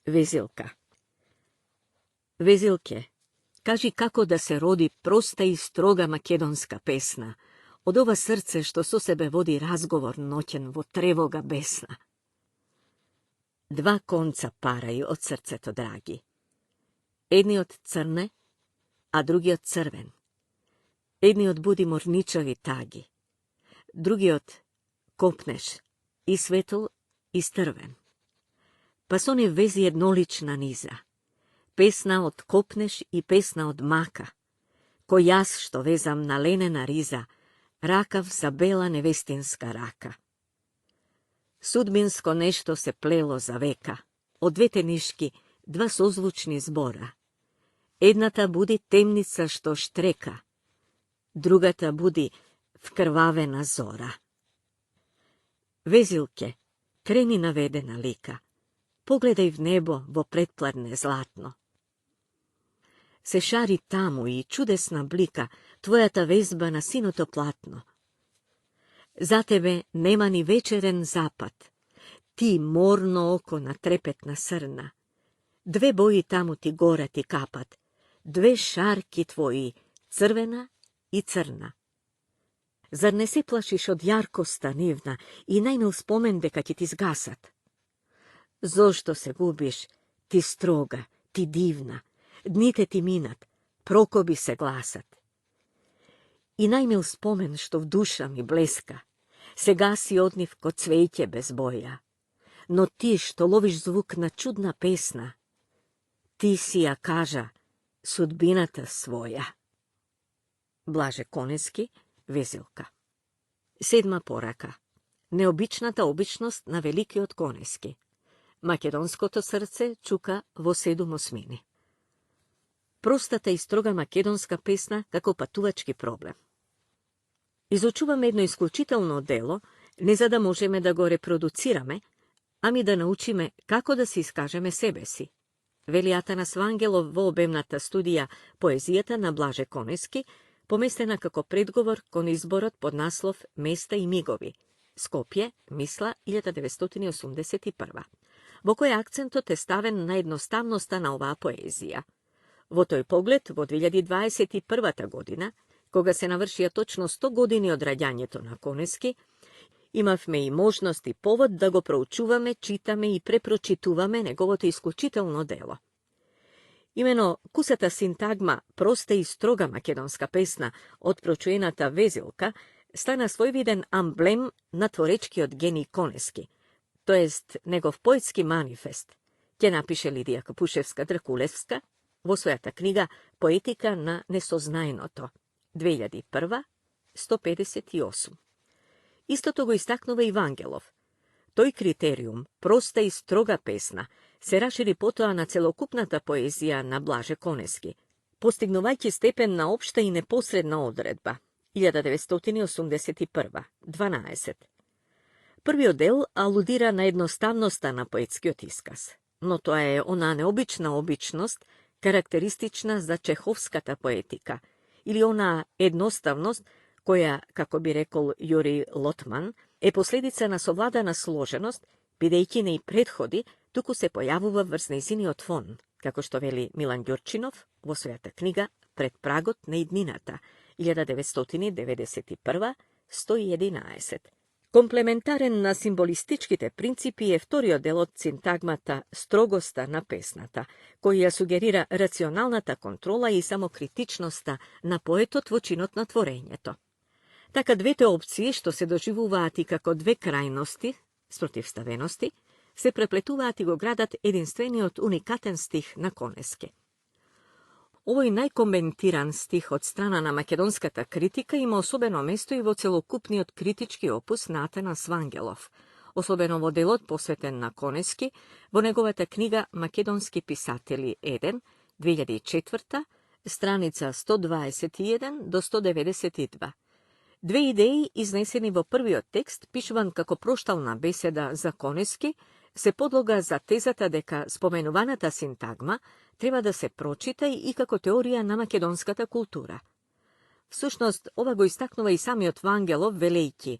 Vezilka. Vezilke, kaži kako da se rodi prosta i stroga makedonska pesna, od ova srce što so sebe vodi razgovor noćen vo trevoga besna. Dva konca paraju od srceto dragi. Jedni od crne, a drugi od crven. Jedni od budi morničavi tagi, drugi od kopneš, i svetl, i strven. Pa s one vezi jednolična niza, pesna od kopneš i pesna od maka, ko jas što vezam na lenena riza, rakav za bela nevestinska raka. Sudbinsko nešto se plelo za veka, od dve teniški, dva sozvučni zbora. Jedna ta budi temnica što štreka, druga ta budi vkrvavena zora. Vezilke, kreni navedena lika, pogledaj v nebo vo pretpladne zlatno. Se šari tamu i čudesna blika, tvoja ta vezba na sinuto platno. Za tebe nema ni večeren zapad, ti morno oko na trepetna srna. Dve boji tamu ti gora ti kapat, dve šarki tvoji, crvena i crna. Zar ne se plašiš od jarkosta nivna i najnil spomen deka će ti zgasat? Zošto se gubiš, ti stroga, ti divna, dnite ti minat, prokobi se glasat. I najmil spomen što v duša mi bleska, se gasi odniv kod cvejtje bez boja. No ti što loviš zvuk na čudna pesna, ti si ja kaža, sudbinata svoja. Blaže Koneski, Vezilka. 7. poraka. Neobičnata običnost na veliki od Koneski. Makedonsko to srce čuka vo 7 osmini. Prostata i stroga makedonska pesna kako patuvački problem. Izučuvam jedno isključitelno delo, ne za da možeme da go reproducirame, a mi da naučime kako da si iskažeme sebe si. Veli Atanas Vangelov vo obemnata studija poezijata na Blaže Koneski, pomestena kako predgovor kon izborot pod naslov Mesta i migovi, Skopje, Misla, 1981. Vo koje akcento te staven na jednostavnosta na ova poezija. Vo toj pogled, vo 2021. godina, koga se navršija točno 100 godini od radjanjeto na Koneski, imavme i možnost i povod da go proučuvame, čitame i prepročituvame negovote isključitelno delo. Imeno kusata sintagma prosta i stroga makedonska pesna od pročujenata Vezilka stana svojviden amblem na tvorečki od genij Koneski, to jest negov poetski manifest, tje napiše Lidija Kapuševska-Drakulevska vo svojata knjiga Poetika na nesoznajnoto, 2001, 158. Isto to go istaknuva i Vangelov. Toj kriterijum, prosta i stroga pesna, se raširi potoa na celokupnata poezija na Blaže Koneski, postignuvajći stepen na opšta i neposredna odredba, 1981, 12. Prvi odel aludira na jednostavnosta na poetski otiskaz, no to je ona neobična običnost karakteristična za čehovskata poetika, ili ona jednostavnost koja, kako bi rekol Juri Lotman, je posljedica na sovladana složenost, bidejki ne i prethodi, tuku se pojavuva vrznezini od fon, kako što veli Milan Gjurčinov, vo svojata knjiga Pred pragot neidninata, 1991, 111. Komplementaren na simbolističkite principi je vtorio del od sintagmata strogosta na pesnata, koja sugerira racionalnata kontrola i samokritičnosta na poetot vočinotno tvorenjeto. Taka dvete opcije, što se doživuvati kako dve krajnosti, sprotivstavenosti, se prepletuvati go gradat jedinstveni od unikaten stih na Koneske. Ovo je najkomentiran stih od strana na makedonskata kritika ima osobeno mesto i vo celokupni od kritički opus Atanas Vangelov, osobeno vo delot posveten na Koneski, vo negovata knjiga Makedonski pisatelji 1, 2004, stranica 121 do 192. Dve ideji izneseni vo prvi od tekst pišvan kako proštalna beseda za Koneski, se podloga za tezata deka spomenovanata sintagma treba da se pročita i kako teorija na makedonskata kultura. V sušnost, ova go istaknuva i sami od Vangelov velejki.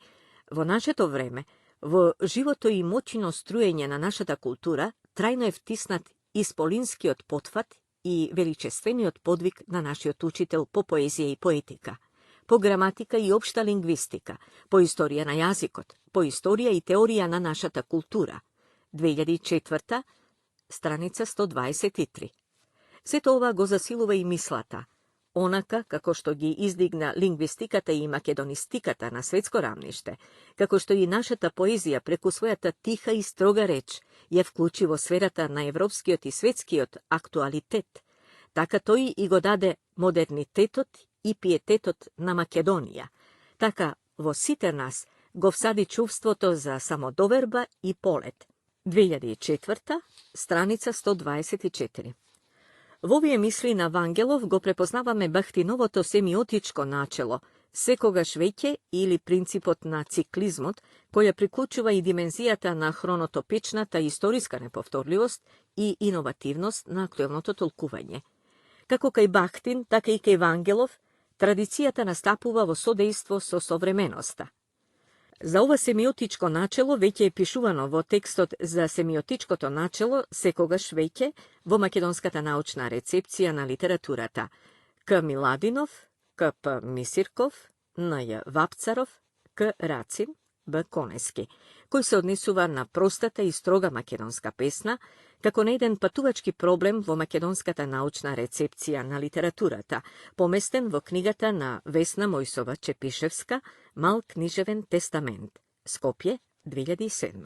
Vo našeto vreme, vo životo i moćino strujenje na našata kultura, trajno je vtisnat isполинскиот потфат и величествениот подвиг на нашиот учител по поезија и поетика, по граматика и општа лингвистика, по историја на јазикот, по историја и теорија на нашата култура. 2004, страница 123. Сето ова го засилува и мислата. Онака, како што ги издигна лингвистиката и македонистиката на светско рамниште, како што и нашата поезија преку својата тиха и строга реч ја вклучи во сферата на европскиот и светскиот актуалитет, така тој и го даде модернитетот и пиететот на Македонија. Така во сите нас го всади чувството за самодоверба и полет. 2004, страница 124. Во овие мисли на Вангелов го препознаваме бахтиновото семиотичко начело, секогаш веќе или принципот на циклизмот, која приклучува и димензијата на хронотопичната историска неповторливост и иновативност на актуелното толкување. Како кај Бахтин, така и кај Вангелов, традицијата настапува во содејство со современоста. За ова семиотичко начело веќе е пишувано во текстот за семиотичкото начело секогаш веќе во македонската научна рецепција на литературата К. Миладинов, К. П. Мисирков, Н. Ј. Вапцаров, К. Рацин, Б. Конески, кој се однесува на простата и строга македонска песна, како на еден патувачки проблем во македонската научна рецепција на литературата, поместен во книгата на Весна Мојсова Чепишевска «Мал книжевен тестамент», Скопје, 2007.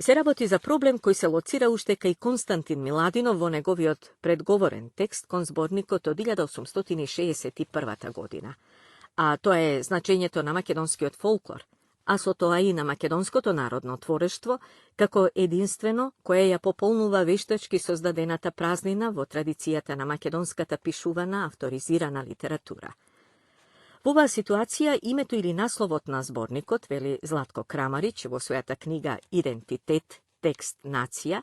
Се работи за проблем кој се лоцира уште кај Константин Миладинов во неговиот предговорен текст кон зборникот од 1861 година. А тоа е значењето на македонскиот фолклор, а со тоа и на македонското народно творештво, како единствено кое ја пополнува вештачки создадената празнина во традицијата на македонската пишувана авторизирана литература. Во оваа ситуација името или насловот на зборникот, вели Златко Крамарич во својата книга Идентитет, текст, нација,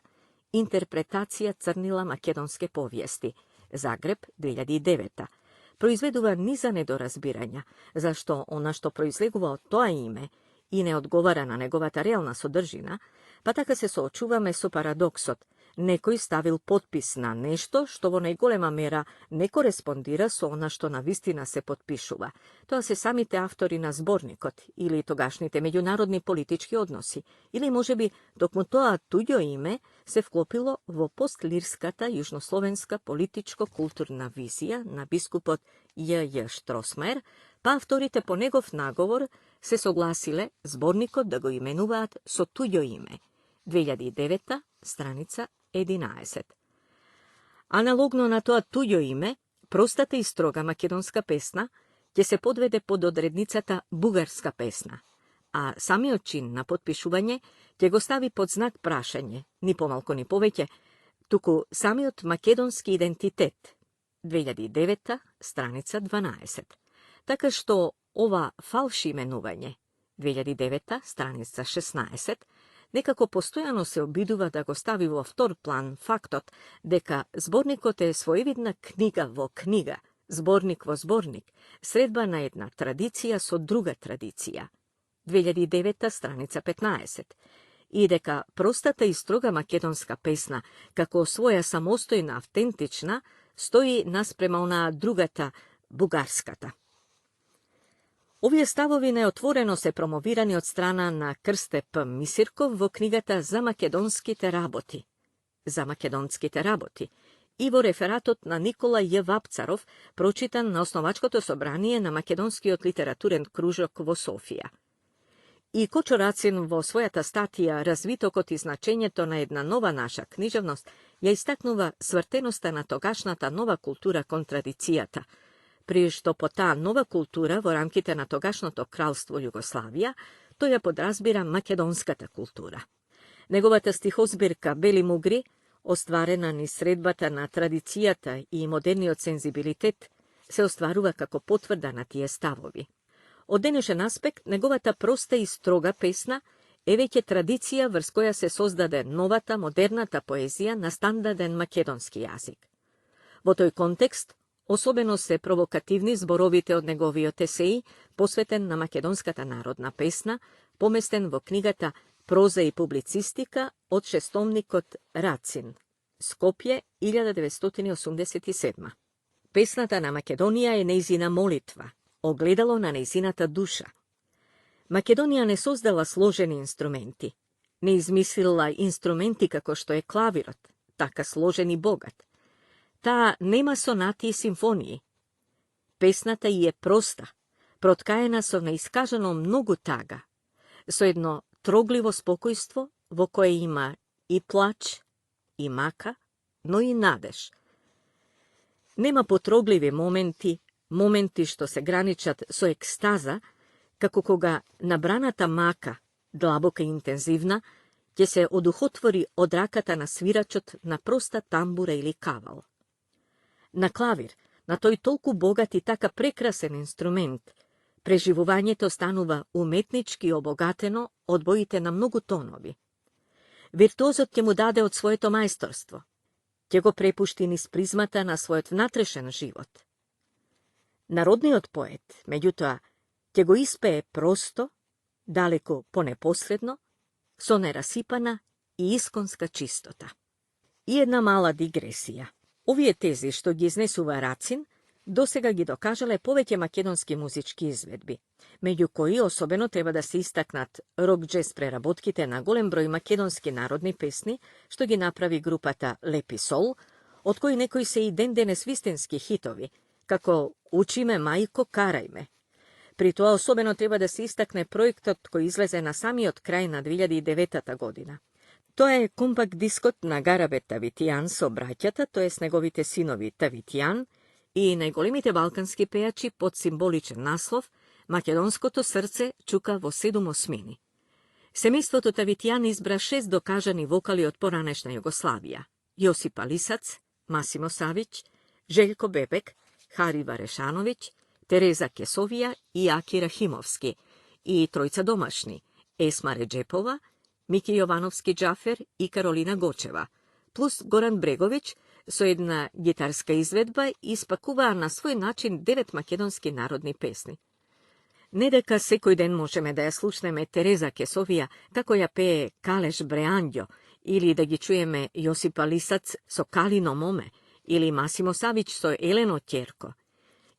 интерпретација црнила македонске повиести, Загреб, 2009, произведува низа недоразбирања, зашто она што произлегува од тоа име и не одговара на неговата реална содржина, па така се соочуваме со парадоксот. Некој ставил подпис на нешто што во најголема мера не кореспондира со она што навистина се подпишува. Тоа се самите автори на зборникот или тогашните меѓународни политички односи, или можеби токму тоа туѓо име се вклопило во постлирската јужнословенска политичко-културна визија на бискупот Ј.Ј. Штросмаер, па авторите по негов наговор се согласиле зборникот да го именуваат со туѓо име. 2009, страница 11. Аналогно на тоа туѓо име, простата и строга македонска песна ќе се подведе под одредницата бугарска песна, а самиот чин на подпишување ќе го стави под знак прашање, ни помалку ни повеќе, туку самиот македонски идентитет. 2009, страница 12. Така што ова фалши именување, 2009, страница 16, некако постојано се обидува да го стави во втор план фактот дека зборникот е своевидна книга во книга, зборник во зборник, средба на една традиција со друга традиција. 2009, страница 15. И дека простата и строга македонска песна, како своја самостојна автентична, стои наспрема онаа другата, бугарската. Овие ставови неотворено се промовирани од страна на Крсте П. Мисирков во книгата За македонските работи. За македонските работи и во рефератот на Никола Ј. Вапцаров, прочитан на основачкото собрание на Македонскиот литературен кружок во Софија. И Кочо Рацин во својата статија «Развитокот и значењето на една нова наша книжевност» ја истакнува свртеноста на тогашната нова култура кон традицијата, при што по таа нова култура во рамките на тогашното кралство Југославија, тој ја подразбира македонската култура. Неговата стихозбирка «Бели мугри», остварена низ средбата на традицијата и модерниот сензибилитет, се остварува како потврда на тие ставови. Од денешен аспект, неговата проста и строга песна е веќе традиција врз која се создаде новата, модерната поезија на стандарден македонски јазик. Во тој контекст, особено се провокативни зборовите од неговиот есеи, посветен на македонската народна песна, поместен во книгата «Проза и публицистика» од шестомникот Рацин. Skopje, 1987. Pesnata na Makedonija je neizina molitva, ogledalo na neiziната duša. Makedonija ne sozdala složeni instrumenti, ne izmislila instrumenti kako što je klavirot, taka složeni bogat. Ta nema sonati i simfoniji. Pesnata je prosta, protkajena so na iskažanom mnogu taga, so jedno trogljivo spokojstvo vo koje ima i plač, i maka, no i nadež. Nema potrogljivi momenti što se graničat so ekstaza, kako koga nabranata maka, dlaboka i intenzivna, gdje se oduhotvori od rakata na sviračot na prosta tambura ili kaval. Na klavir, na toj tolku bogat i taka prekrasen instrument, preživovanje to stanuva umetnički obogateno, odbojite na mnogu tonovi. Virtuozot tje mu dade od svoje to majstorstvo, tje go prepušti niz prizmata na svojot vnatrešen život. Narodni od poet, međutim, tje go ispeje prosto, daleko poneposredno, so nerasipana i iskonska čistota. I jedna mala digresija. Ovije tezi što gi iznesuva Racin, dosega gi dokažale poveće makedonski muzički izvedbi, među koji osobeno treba da se istaknat rock jazz prerabotkite na golem broj makedonski narodni pesni, što gi napravi grupata Lepi Sol, od koji nekoj se i dendene svistinski hitovi, kako Uči me majko, karaj me. Pri to osobeno treba da se istakne projektat koji izleze na sami od krajina 2009. godina. To je kompakt diskot na Garabe Tavitijan so braćata, to jest njegovite sinovi Tavitijan, i najgolimite balkanski pejači pod simboličan naslov Makedonsko to srce čuka vo 7 osmini. Semejstvo to Tavitijan izbra 6 dokažani vokali od poranešna Jugoslavija: Josipa Lisac, Masimo Savić, Željko Bebek, Hari Varešanović, Tereza Kesovija i Aki Rahimovski, i trojca domašni, Esma Redžepova, Miki Jovanovski Džafer i Karolina Gočeva, plus Goran Bregović, so jedna gitarska izvedba ispakuva na svoj način 9 makedonski narodni pesni. Nedeka sekoj den možeme da ja slušneme Tereza Kesovija kako ja peje Kaleš Breandjo, ili da gi čujeme Josipa Lisac so Kalino mome, ili Masimo Savić so Eleno Tjerko.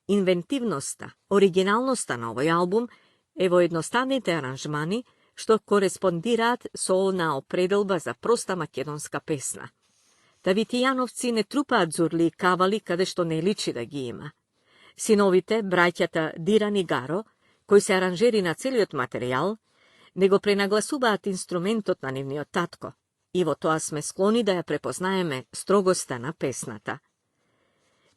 Inventivnosta, originalnosta na ovoj album, evo jednostavnite aranžmani, što korespondirat so ona opredelba za prosta makedonska pesna. Tavitijanovci ne trupaat zurli kavali kada što ne liči da gi ima. Sinovite, braćata Diran i Garo, koji se aranžeri na celiot materijal, nego prenaglasubaat instrumentot na nivni od tatko. Ivo toa sme skloni da ja prepoznajeme strogosta na pesnata.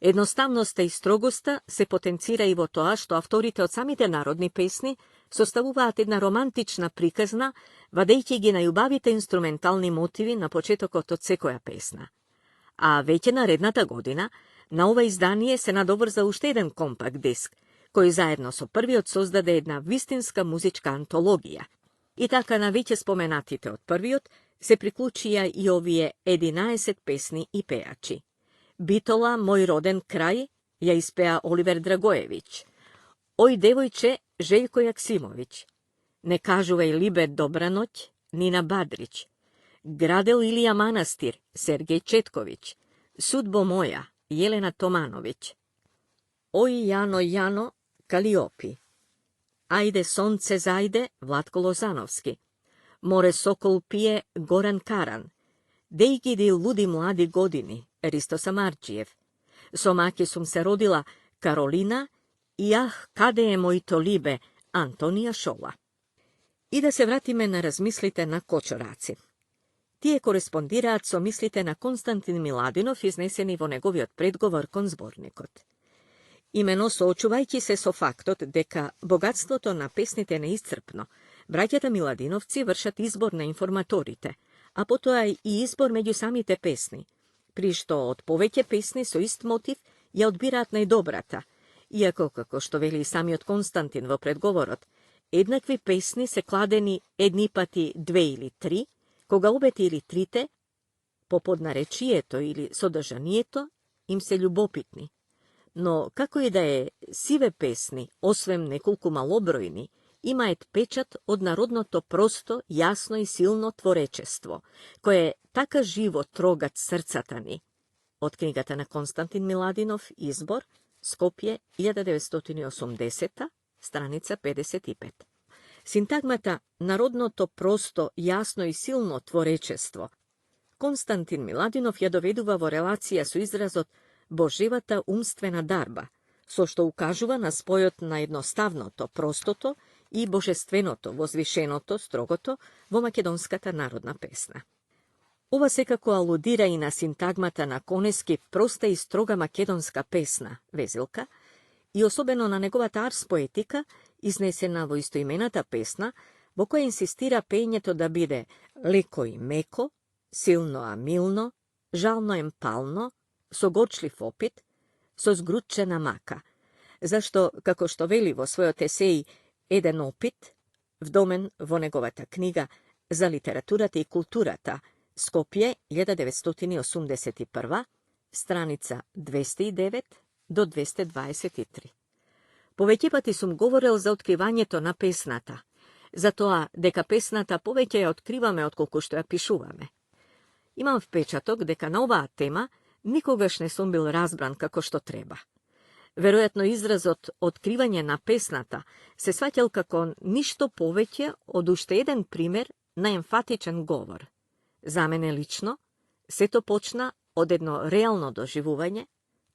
Jednostavnosta i strogosta se potencira i vo toa što avtorite od samite narodni pesni sostavuvaat jedna romantična prikazna, vadejće gi najubavite instrumentalni motivi na početok od sekoja pesna. A već je narednata godina, na ova izdanije se nadovrza ušte jedan kompakt disk, koji zajedno so prvi od sozdade jedna vistinska muzička antologija. I taka na veće spomenatite od prviot se priključija i ovije 11 pesni i pejači. Bitola, Moj roden kraj, ja ispeja Oliver Dragojević. Oj devojče, Željko Jaksimović. Ne kažuvaj libe Dobranoć, Nina Badrić. Gradel Ilija Manastir, Sergej Četković. Sudbo moja, Jelena Tomanović. Oj Jano Jano, Kaliopi. Ajde sonce zajde, Vlatko Lozanovski. More sokol pije, Goran Karan. Dejgidi ludi mladi godini, Risto Samarđijev. Somaki sum se rodila Karolina i kade je moj to libe, Antonija Šola. I da se vratime na razmislite na Kočoraci. Tije korespondiraat so mislite na Konstantin Miladinov izneseni vo njegovi od predgovor kon zbornikot. Imeno so očuvajći se so faktot deka bogatstvo to napesnite neiscrpno. Braćata Miladinovci vršat izbor na informatorite, a potoja i izbor među samite pesni. Pri što od poveće pesni so ist motiv je odbirat najdobrata, iako, kako što veli sami od Konstantinvo predgovorot, jednakvi pesni se kladeni ednipati 2 ili 3, koga ubeti ili trite, popod narečijeto ili sodržanijeto, im se ljubopitni. No, kako je da je sive pesni, osvem nekoliko malobrojni, имаат печат од народното просто, јасно и силно творечество, кое така живо трогат срцата ни. Од книгата на Константин Миладинов «Избор», Скопје, 1980, страница 55. Синтагмата «народното просто, јасно и силно творечество» Константин Миладинов ја доведува во релација со изразот «божевата умствена дарба», со што укажува на спојот на едноставното, простото и божественото, возвишеното, строгото во македонската народна песна. Ова секако алудира и на синтагмата на Конески проста и строга македонска песна, Везилка, и особено на неговата арс поетика, изнесена во истоимената песна, во која инсистира пењето да биде леко и меко, силно а милно, жално емпално, со горчлив опит, со згручена мака, зашто, како што вели во својот есеј «Еден опит», вдомен во неговата книга «За литературата и културата», Скопје, 1981, страница 209 до 223. Повеќе пати сум говорел за откривањето на песната, за тоа дека песната повеќе ја откриваме отколку што ја пишуваме. Имам впечаток дека на оваа тема никогаш не сум бил разбран како што треба. Веројатно изразот откривање на песната се сваќал како ништо повеќе од уште еден пример на емфатичен говор. За мене лично, сето почна од едно реално доживување,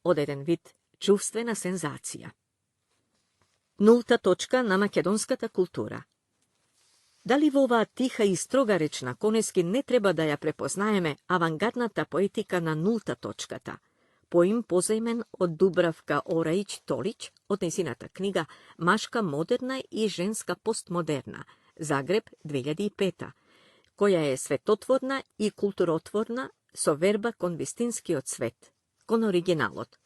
од еден вид чувствена сензација. Нулта точка на македонската култура. Дали во оваа тиха и строга реч на Конески не треба да ја препознаеме авангардната поетика на нулта точката, поим позајмен од Дубравка Ораиќ Толиќ од незината книга «Машка модерна и женска постмодерна», Загреб, 2005, која е светотворна и културотворна со верба кон вистинскиот свет, кон оригиналот.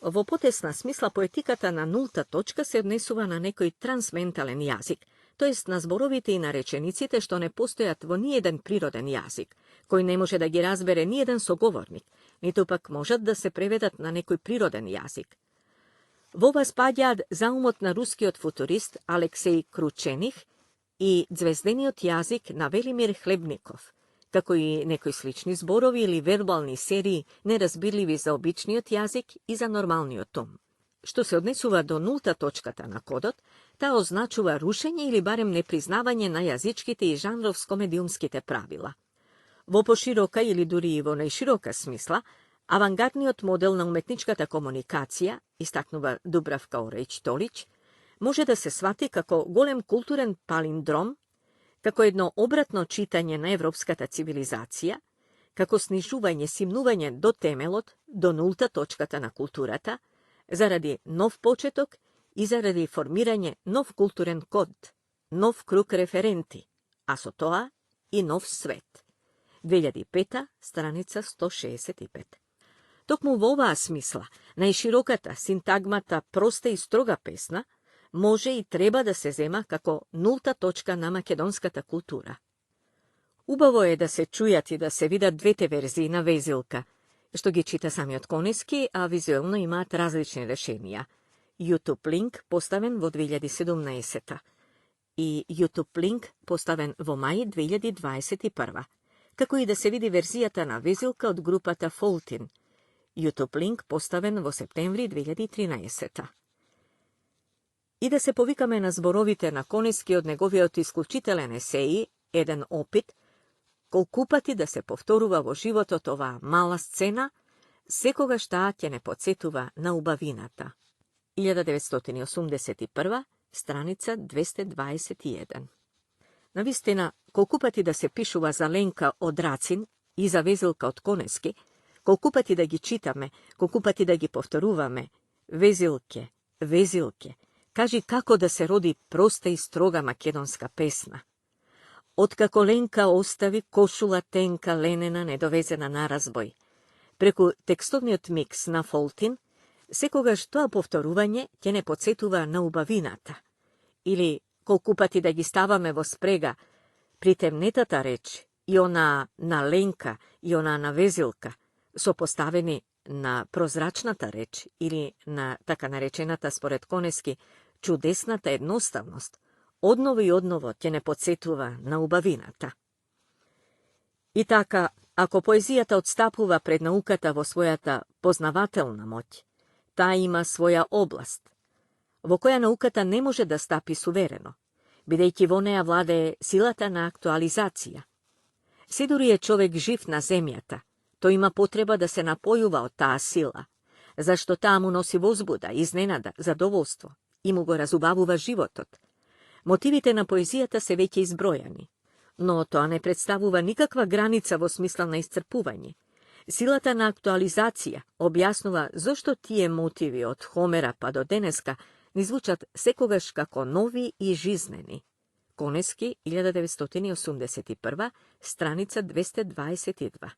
Во потесна смисла поетиката на нулта точка се однесува на некој трансментален јазик, тоест на зборовите и на речениците што не постојат во ниеден природен јазик, кој не може да ги разбере ниеден соговорник, ниту пак можат да се преведат на некој природен јазик. Во ова спаѓаат заумот на рускиот футурист Алексеј Кручених и звездениот јазик на Велимир Хлебников, како и некои слични зборови или вербални серии неразбирливи за обичниот јазик и за нормалниот ум. Што се однесува до нулта точката на кодот, таа означува рушење или барем непризнавање на јазичките и жанровско-медиумските правила. Во поширока или дури и во најширока смисла, авангардниот модел на уметничката комуникација, истакнува Дубравка Ораиќ Толиќ, може да се свати како голем културен палиндром, како едно обратно читање на европската цивилизација, како снижување, симнување до темелот, до нулта точката на културата, заради нов почеток и заради формирање нов културен код, нов круг референти, а со тоа и нов свет. 2005, страница 165. Токму во оваа смисла, најшироката синтагмата проста и строга песна може и треба да се зема како нулта точка на македонската култура. Убаво е да се чујат и да се видат двете верзии на Везилка, што ги чита самиот Конески, а визуелно имаат различни решенија. YouTube линк поставен во 2017 и YouTube линк поставен во мај 2021, како и да се види верзијата на Везилка од групата Фолтин, YouTube линк поставен во септември 2013. И да се повикаме на зборовите на Конески од неговиот исклучителен есеи «Еден опит», колку пати да се повторува во животот оваа мала сцена, секогаш таа ќе не подсетува на убавината. 1981, страница 221. Навистина, колку пати да се пишува за Ленка од Рацин и за Везилка од Конески, колку пати да ги читаме, колку пати да ги повторуваме, Везилке, Везилке, кажи како да се роди проста и строга македонска песна. Откако Ленка остави кошула тенка ленена недовезена на разбој, преку текстовниот микс на Фолтин, секогаш тоа повторување ќе не подсетува на убавината. Или колку пати да ги ставаме во спрега притемнетата реч и она на Ленка и она на Везилка, сопоставени на прозрачната реч или на така наречената според Конески чудесната едноставност, odnovo i odnovo tě ne podsjetuva na ubavinata. I taka, ako poezijata odstapuva pred naukata vo svojata poznavatelna moć, ta ima svoja oblast, vo koja naukata ne može da stapi suvereno, bideći voneja vlade silatana aktualizacija. Sidur je čovek živ na zemljata, to ima potreba da se napojuva od ta sila, zašto ta mu nosi vozbuda, iznenada, zadovoljstvo i mu go razubavuva životot. Motivite na poezijata se već je izbrojani, no to ne predstavuva nikakva granica vo smisla na iscrpuvanje. Silatana aktualizacija objasnuva zašto tije motivi od Homera pa do deneska ni zvučat sekogaš kako novi i žizneni. Koneski, 1981, stranica 222.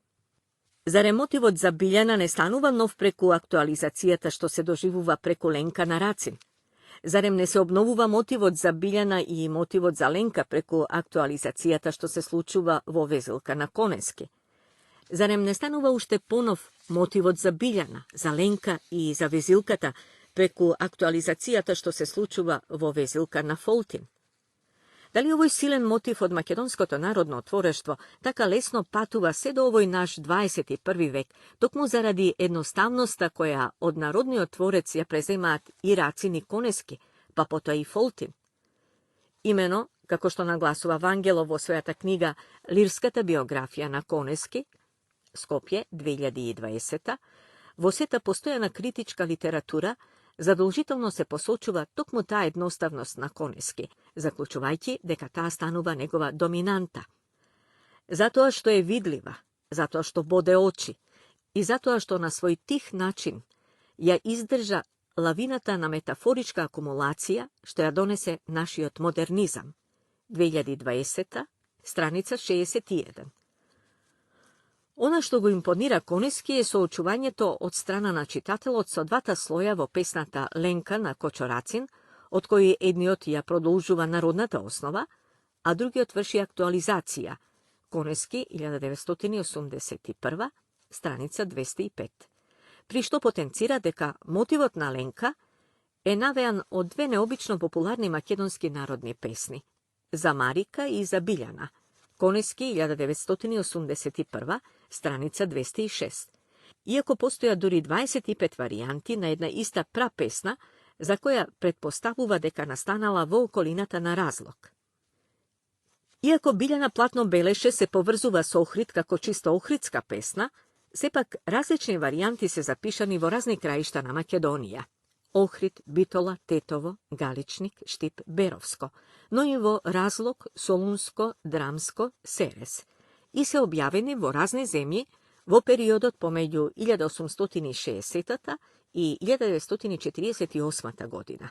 Zarem motiv od Zabiljana ne stanuva nov preku aktualizacijata što se doživuva preku Lenka na Racin? Zarem ne se obnovuva motiv od Zabiljana i motiv od Zalenka preku aktualizacijata što se slučuva vo Vezilka na Koneski? Zarem ne stanuva ušte ponov motiv od Zabiljana, Zalenka i za Vezilkata preku aktualizacijata što se slučuva vo Vezilka na Foltin? Da li ovoj silen motiv od makedonsko-to narodno tvoreštvo taka lesno patuva sve do ovoj naš 21. vek, dok mu zaradi jednostavnosta koja od narodni otvorec je prezemat i Racin i Koneski, pa poto i Foltin? Imeno, kako što naglasuva Vangelovo svojata knjiga Lirskata biografija na Koneski, Skopje, 2020, vo sveta postojana kritička literatura, zadolžitelno se posočuva tokmu ta jednostavnost na Koneski, zaključuvajći deka ta stanuva njegova dominanta. Zato što je vidljiva, zato što bode oči i zato što na svoj tih način ja izdrža lavinata na metaforička akumulacija što ja donese našiot modernizam. 2020, stranica 61. Ona što go imponira Koneski je soočuvanje to od strana na čitateloca od dvata sloja vo pesnata Lenka na Kočoracin, od koji jedniotija produžuva narodnata osnova, a drugi otvrši aktualizacija. Koneski, 1981, stranica 205. Pri što potencira deka motivotna Lenka je navejan od dve neobično popularni makedonski narodni pesni, za Marika i za Biljana. Koneski, 1981, stranica 206. Iako postoja duri 25 varijanti na jedna ista prapesna, za koja pretpostavuva deka nastanala vo okolinata na razlog. Iako Biljana platno beleše se povrzuva s Ohrid kako čisto ohridska pesna, sepak različni varijanti se zapišani vo razni krajišta na Makedonija. Ohrid, Bitola, Tetovo, Galičnik, Štip, Berovsko, no i vo Razlog, Solunsko, Dramsko, Seres. I se objaveni vo razne zemlji vo periodot pomeđu 1860. i 1948. godina.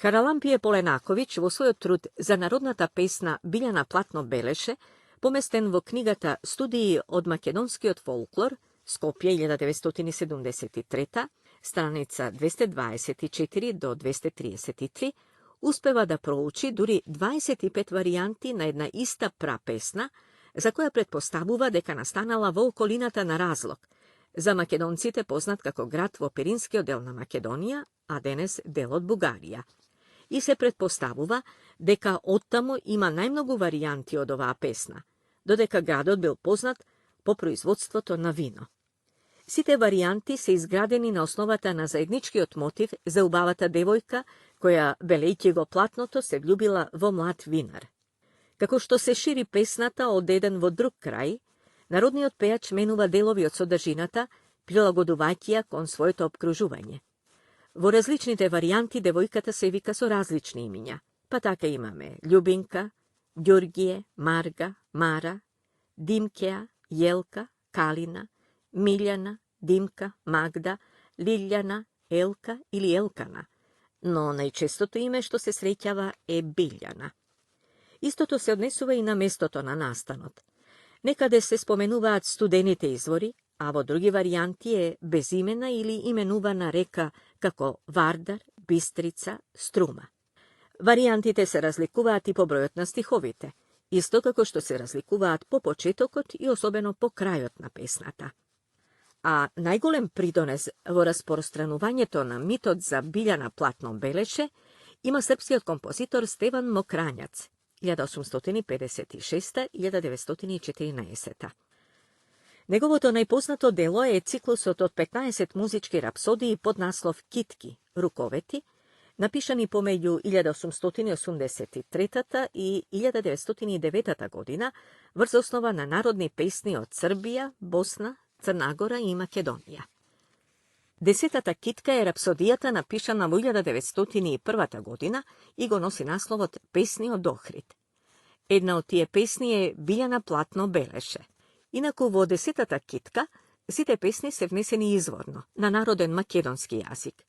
Haralampije Polenaković vo svoj trud za narodnata pesna Biljana platno beleše, pomesten vo knjigata Studiji od makedonski od folklor, Skopje 1973, stranica 224 do 233, uspeva da prouči duri 25 varijanti na jedna ista prapesna, za koja pretpostavuva deka nastanala vo okolinata na razlog, za Makedoncite poznat kako grad vo Pirinskio del na Makedonija, a denes del od Bugarija. I se pretpostavuva deka odtamo ima najmnogu varijanti od ova pesna, dodeka gradot bil poznat po proizvodstvo to na vino. Site varijanti se izgradeni na osnovata na zajednički otmotiv zaubavata devojka koja belejtjivo platnoto se vljubila vo mlad vinar. Kako što se širi pesnata od jedan vo drug kraj, narodni otpejač menuva delovi od sodržinata prilagodovatija kon svojeto obkružuvanje. Vo različnite varijanti devojkata se vika so različni iminja, pa taka imame Ljubinka, Đurgije, Marga, Mara, Dimkeja, Jelka, Kalina, Miljana, Dimka, Magda, Liljana, Elka ili Elkana, no najčesto to ime što se srećava je Biljana. Isto to se odnesuva i na mesto to na nastanot. Nekade se spomenuvaat studenite izvori, a vo drugi varijanti je bez imena ili imenuvana reka kako Vardar, Bistrica, Struma. Varijantite se razlikuvaat i po brojotna stihovite, isto kako što se razlikuvaat po početokot i osobeno po krajotna pesnata. A najgolem pridonez vo rasprostranuvanje to na mitot za Biljana platnom beleše ima srpskiот kompozitor Stevan Mokranjac, 1856-1914. Неговото најпознато дело е циклусот од 15 музички рапсодии под наслов Китки, руковети, напишани помеѓу 1883 и 1909 година врз основа на народни песни од Србија, Босна, Црна Гора и Македонија. Десетата китка е рапсодијата напишана во 1901 година и го носи насловот Песни од Охрид. Една од тие песни е Билјана Платно белеше. Инаку во десетата китка сите песни се внесени изворно, на народен македонски јазик.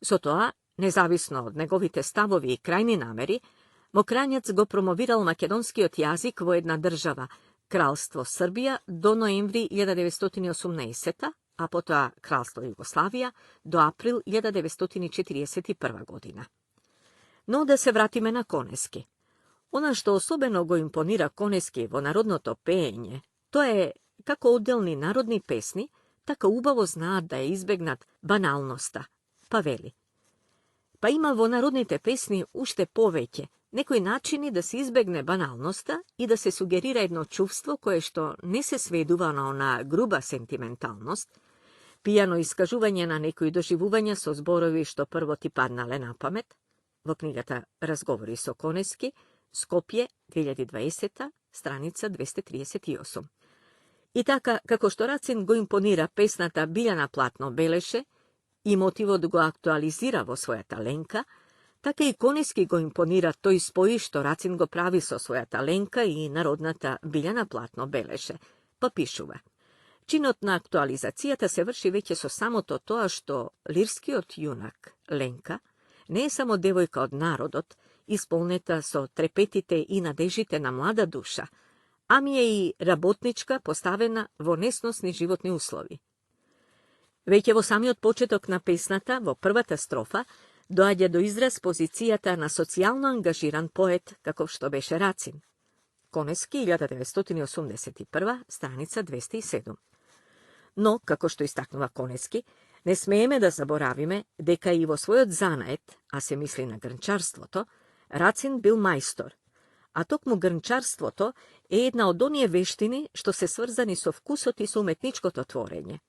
Со тоа, независно од неговите ставови и крајни намери, Мокранjac го промовирал македонскиот јазик во една држава, Кралство Србија, до ноември 1918, а потоа Кралство Југославија до април 1941 година. Но да се вратиме на Конески. Она што особено го импонира Конески во народното пеење, тоа е како одделни народни песни, така убаво знаат да ја избегнат баналноста, па вели. Па има во народните песни уште повеќе, некои начини да се избегне баналноста и да се сугерира едно чувство кое што не се сведува на она груба сентименталност, пијано искажување на некои доживувања со зборови што прво ти паднале на памет, во книгата Разговори со Конески, Скопје, 2020, страница 238. И така, како што Рацин го импонира песната Билјана Платно белеше и мотивот го актуализира во својата ленка, така и Конески го импонира тој спој што Рацин го прави со својата ленка и народната Билјана Платно белеше, па пишува. Чинот на актуализацијата се врши веќе со самото тоа што лирскиот јунак, Ленка, не е само девојка од народот, исполнета со трепетите и надежите на млада душа, ами е и работничка поставена во несносни животни услови. Веќе во самиот почеток на песната, во првата строфа, доаѓа до израз позицијата на социјално ангажиран поет, каков што беше Рацин. Конески, 1981, страница 207. Но, како што истакнува Конески, не смееме да заборавиме дека и во својот занает, а се мисли на грнчарството, Рацин бил мајстор, а токму грнчарството е една од оние вештини што се сврзани со вкусот и со уметничкото творење.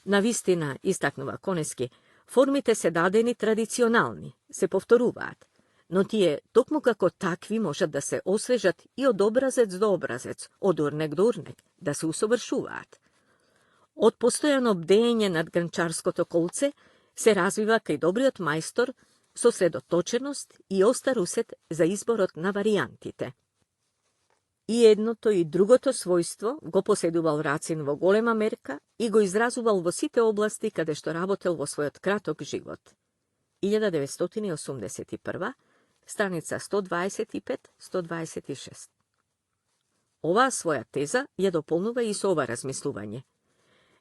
Навистина, истакнува Конески, формите се дадени традиционални, се повторуваат, но тие токму како такви можат да се освежат и од образец до образец, од урнек до урнек, да се усовршуваат. Од постојано бдење над грнчарското колце се развива кај добриот мајстор сосредоточеност и остар усет за изборот на варијантите. И едното и другото својство го поседувал Рацин во голема мерка и го изразувал во сите области каде што работел во својот краток живот. 1981, страница 125-126. Оваа своја теза ја дополнува и со ова размислување.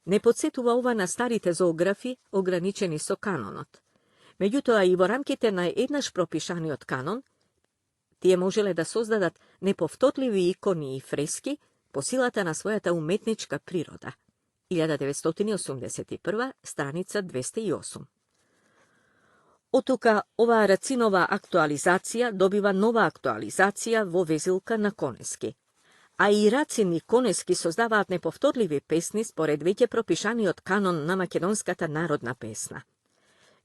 Не подсетува ова на старите зоографи, ограничени со канонот. Меѓутоа и во рамките на еднаш пропишаниот канон, тие можеле да создадат неповторливи икони и фрески по силата на својата уметничка природа. 1981, страница 208. Оттука оваа Рацинова актуализација добива нова актуализација во везилка на Конески. А и Рацин и Конески создаваат неповторливи песни според веќе пропишаниот канон на македонската народна песна.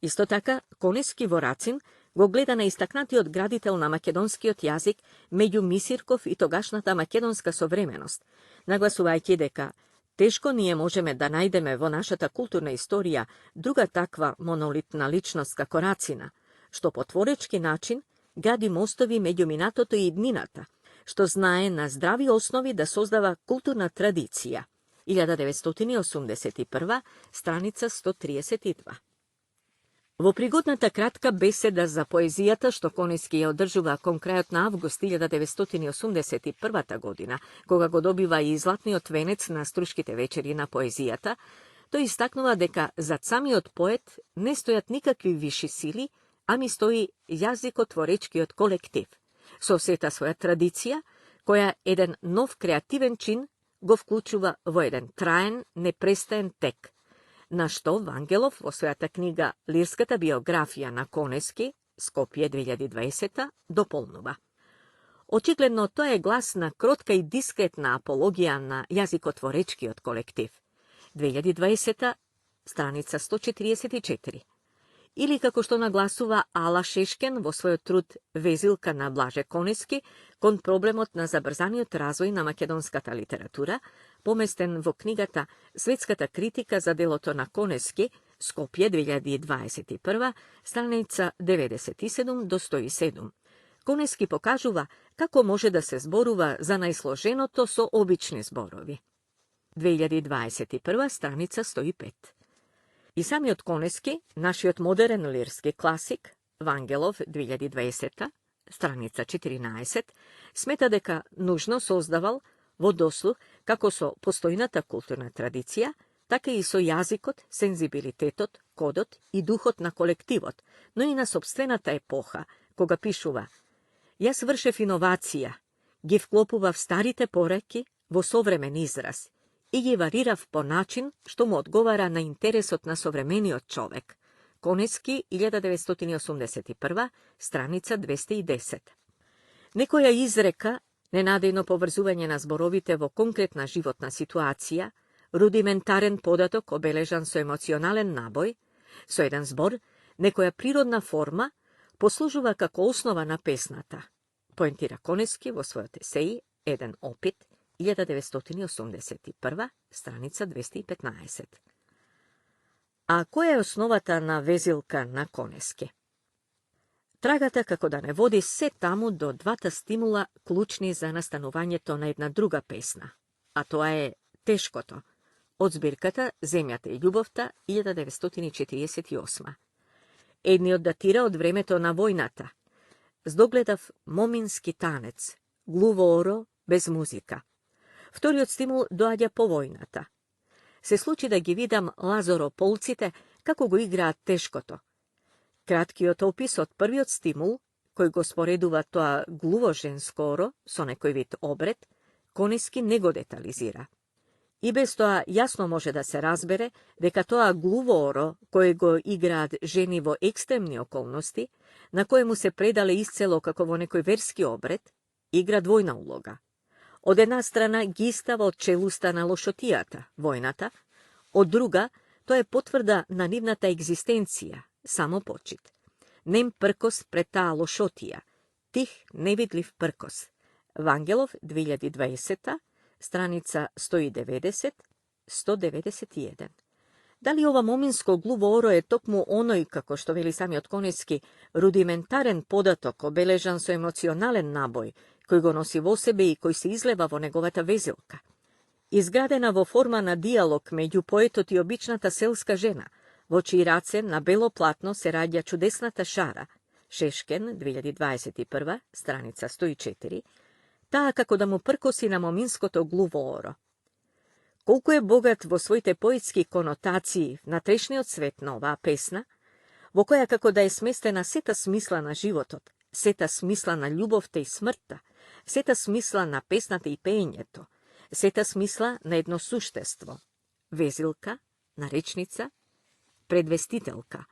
Исто така, Конески во Рацин го гледа на истакнатиот градител на македонскиот јазик меѓу Мисирков и тогашната македонска современост, нагласувајќи дека тешко ние можеме да најдеме во нашата културна историја друга таква монолитна личност како Рацина, што по творечки начин гради мостови меѓу минатото и иднината, што знае на здрави основи да создава културна традиција. 1981, страница 132. Во пригодната кратка беседа за поезијата што Конески ја одржува кон крајот на август 1981 година, кога го добива и златниот венец на Струшките вечери на поезијата, тој истакнува дека зад самиот поет не стојат никакви виши сили, ами стои јазикотворечкиот колектив, со сета своја традиција, која еден нов креативен чин го вклучува во еден траен, непрестаен тек, на што Вангелов во својата книга Лирската биографија на Конески, Skopje 2020, doполнува. Очигледно тоа е гласна, кротка и дискретна апологија на јазикотворечкиот колектив. 2020, страница 144. Или како што нагласува Ала Шешкен во својот труд Везилка на Блаже Конески кон проблемот на забрзаниот развој на македонската литература, поместен во книгата Светската критика за делото на Конески, Скопје 2021, страница 97 до 107. Конески покажува како може да се зборува за најсложеното со обични зборови. 2021, страница 105. И самиот Конески, нашиот модерен лирски класик, Вангелов 2020, страница 14, смета дека нужно создавал во дослух како со постојната културна традиција, така и со јазикот, сензибилитетот, кодот и духот на колективот, но и на собствената епоха, кога пишува: Јас вршев иновација, ги вклопував старите пореки во современ израз и ги варирав по начин што му одговара на интересот на современиот човек. Конески, 1981, страница 210. Некоја изрека, ненадејно поврзување на зборовите во конкретна животна ситуација, рудиментарен податок обележан со емоционален набој, со еден збор, некоја природна форма, послужува како основа на песната, поентира Конески во својот есеј Еден опит, 1981, страница 215. А која е основата на Везилка на Конески? Трагата како да не води се таму до двата стимула клучни за настанувањето на една друга песна, а тоа е Тешкото, од збирката Земјата и љубовта, 1948. Едниот датира од времето на војната. Здогледав момински танец, глуво оро без музика. Вториот стимул доаѓа по војната. Се случи да ги видам лазорополците како го играат Тешкото. Краткиот опис од првиот стимул, кој го споредува тоа глуво женско оро со некој вид обред, Конески не го детализира. И без тоа јасно може да се разбере дека тоа глуво оро, кој го играат жени во екстремни околности, на коему се предале исцело како во некој верски обред, игра двојна улога. Од една страна ги става од челуста на лошотијата, војната, од друга тоа е потврда на нивната екзистенција, само почит. Нем пркос пред таа лошотија, тих невидлив пркос. Вангелов 2020, страница 190-191. Дали ова моминско глуво оро е токму оној, како што вели самиот Конески, рудиментарен податок обележан со емоционален набој, кој го носи во себе и кој се излева во неговата везилка? Изградена во форма на диалог меѓу поетот и обичната селска жена, во чии раце на бело платно се раѓа чудесната шара, Шешкен, 2021, страница 104, таа како да му пркоси на моминското глуво оро. Колку е богат во своите поетски конотации внатрешниот свет на оваа песна, во која како да е сместена сета смисла на животот, сета смисла на љубовта и смртта, сета смисла на песната и пеењето, сета смисла на едно суштество, везилка, наречница, предвестителка,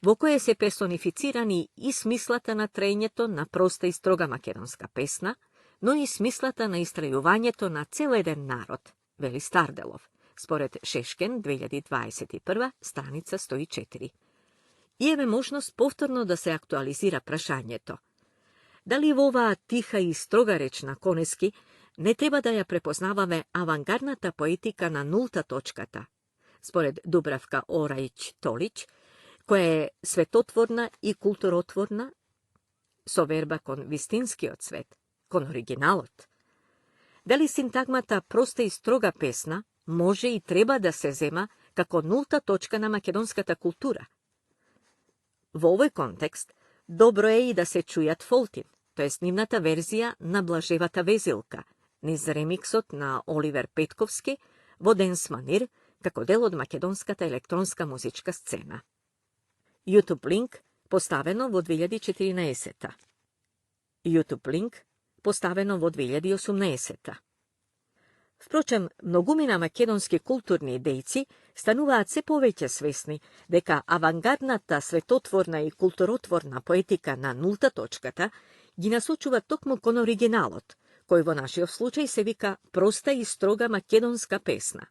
во која се персонифицирани и смислата на траењето на проста и строга македонска песна, но и смислата на истрајувањето на цел еден народ, вели Старделов, според Шешкен, 2021, страница 104. И еве можност повторно да се актуализира прашањето. Дали во оваа тиха и строга реч на Конески не треба да ја препознаваме авангардната поетика на нулта точката, според Дубравка Орајќ-Толиќ, која е светотворна и културотворна, со верба кон вистинскиот свет, кон оригиналот? Дали синтагмата проста и строга песна може и треба да се зема како нулта точка на македонската култура? Во овој контекст, добро е и да се чујат Фолтин, тоест нивната верзија на Блажевата везилка, низ ремиксот на Оливер Петковски во Денс Манир, како дел од македонската електронска музичка сцена. YouTube линк поставено во 2014. YouTube линк поставено во 2018. Впрочем, многумина македонски културни дејци стануваат се повеќе свесни дека авангардната светотворна и културотворна поетика на нулта точката ги насочува токму кон оригиналот, кој во нашиот случај се вика проста и строга македонска песна.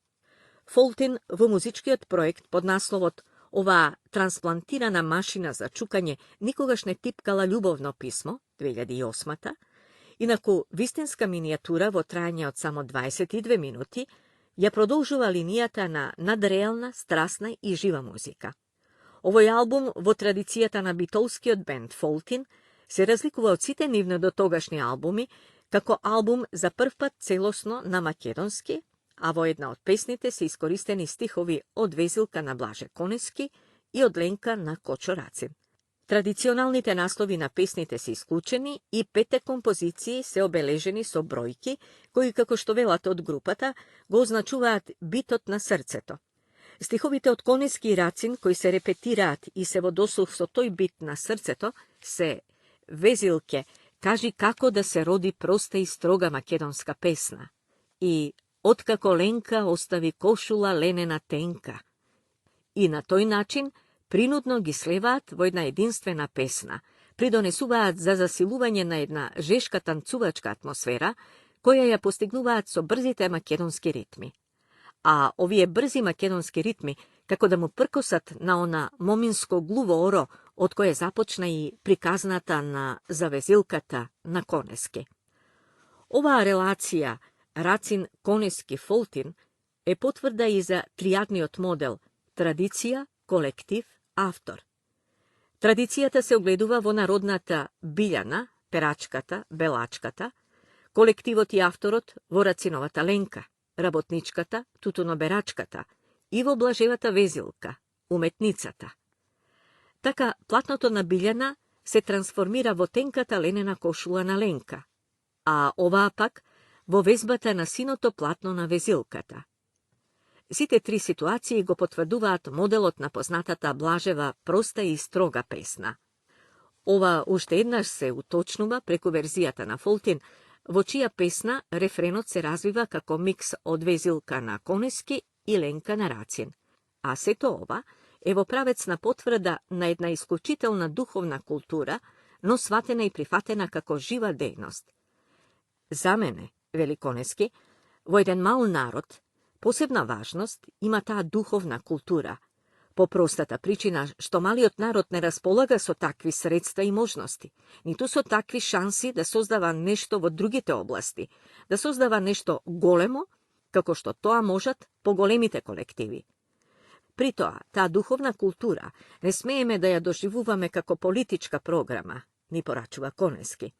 Фолтин во музичкиот проект под насловот "Оваа трансплантирана машина за чукање никогаш не типкала љубовно писмо" 2008, инаку вистинска минијатура во трајање од само 22 минути, ја продолжува линијата на надреална, страсна и жива музика. Овој албум во традицијата на битолскиот бенд Фолтин се разликува од сите нивни дотогашни албуми како албум за прв пат целосно на македонски, а во една од песните се искористени стихови од Везилка на Блаже Конески и од Ленка на Кочо Рацин. Традиционалните наслови на песните се исклучени и 5 композиции се обележени со бројки, кои, како што велат од групата, го означуваат битот на срцето. Стиховите од Конески и Рацин, кои се репетираат и се во дослух со тој бит на срцето, се "Везилке, кажи како да се роди проста и строга македонска песна" и "Откако Ленка остави кошула ленена тенка". И на тој начин принудно ги слеваат во една единствена песна, придонесуваат за засилување на една жешка танцувачка атмосфера, која ја постигнуваат со брзите македонски ритми. А овие брзи македонски ритми, како да му пркосат на она моминско глуво оро, од кое започна и приказната на завезилката на Конески. Оваа релација Рацин-Конески-Фолтин е потврда и за тријадниот модел традиција, колектив, автор. Традицијата се огледува во народната Билјана, перачката, белачката, колективот и авторот во Рациновата Ленка, работничката, тутуноберачката и во Блажевата Везилка, уметницата. Така, платното на Билјана се трансформира во тенката ленена кошула на Ленка, а оваа пак во везбата на синото платно на Везилката. Сите три ситуации го потврдуваат моделот на познатата Блажева проста и строга песна. Ова уште еднаш се уточнува преку верзијата на Фолтин, во чија песна рефренот се развива како микс од Везилка на Конески и Ленка на Рацин. А сето ова е во правец на потврда на една исклучителна духовна култура, но сватена и прифатена како жива дејност. За мене, вели Конески, во еден мал народ, посебна важност има таа духовна култура, по простата причина што малиот народ не располага со такви средства и можности, ниту со такви шанси да создава нешто во другите области, да создава нешто големо, како што тоа можат поголемите колективи. При тоа, таа духовна култура не смееме да ја доживуваме како политичка програма, ни порачува Конески.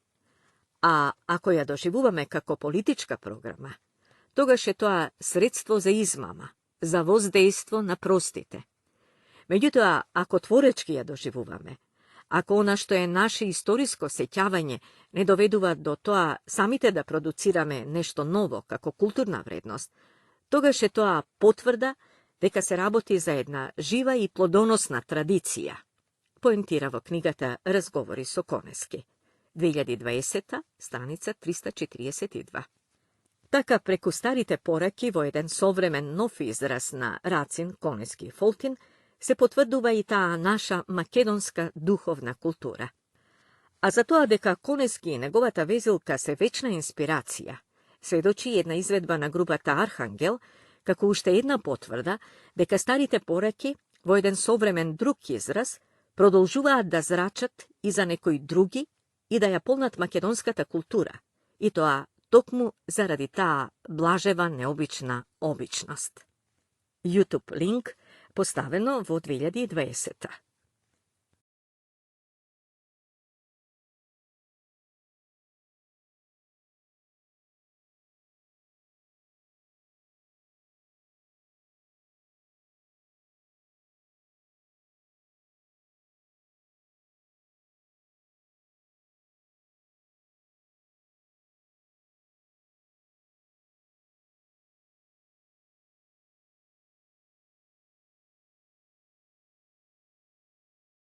А ако ја доживуваме како политичка програма, тогаш е тоа средство за измама, за воздейство на простите. Меѓутоа, ако творечки ја доживуваме, ако она што е наше историско сеќавање не доведува до тоа самите да продуцираме нешто ново како културна вредност, тогаш е тоа потврда дека се работи за една жива и плодоносна традиција, поентира во книгата Разговори со Конески, 2020, страница 342. Така, преку старите пораки во еден современ нов израз на Рацин, Конески и Фолтин, се потврдува и таа наша македонска духовна култура. А за тоа дека Конески и неговата Везилка се вечна инспирација, сведочи една изведба на групата Архангел, како уште една потврда дека старите пораки во еден современ друг израз продолжуваат да зрачат и за некои други и да ја полнат македонската култура, и тоа токму заради таа блажева необична обичност. YouTube линк поставено во 2020.